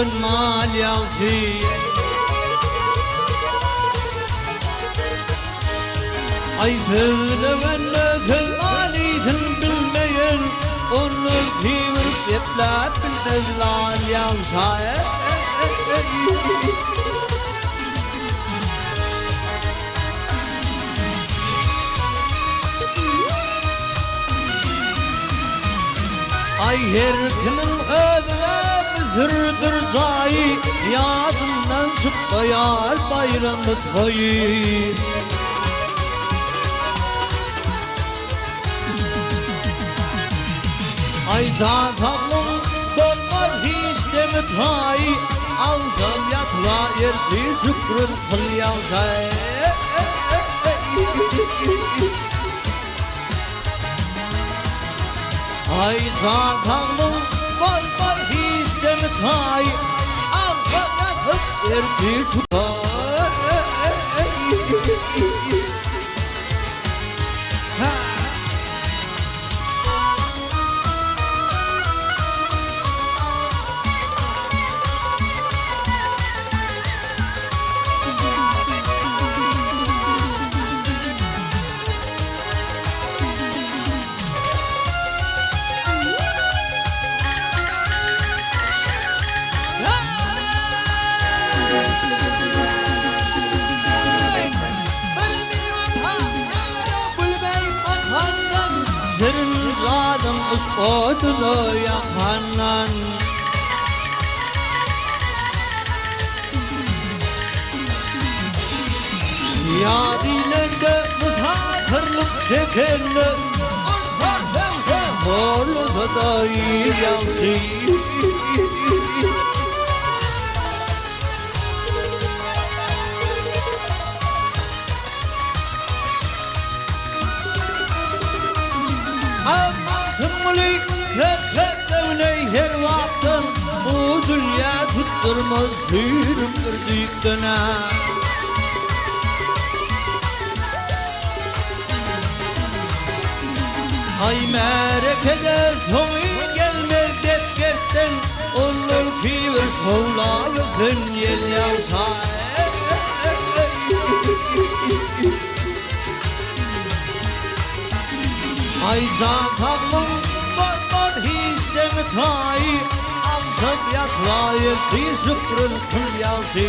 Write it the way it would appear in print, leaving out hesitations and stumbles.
mal yalsi Ay tezlevenle maliyetini bilmeyen onu kıvırıp yeplep bilmezler yalsa Ay her kimin özüne müzürdür zayi Yadından çıkmayar bayramı toyu Ay zatalım dolmaz hiç de mi tayi Alsam yatla yerdi şükrün kıl yalsay Ay zatalım dolmaz hiç de mi tayi Alsam yatla yerdi şükrün Uskodunu yakanan Yadilerinde mutafırlık çekenle Horluza da iyi yalsı Her vaktin bu dünya tutturmaz hürümdür büyüktüne Ay merekede sonu gelmez defterden Olur ki bir şovla bütün yel yalsa Ay zatalım hiç de mi tayi Alsam yatlayıp bir şükrün kıl yalsı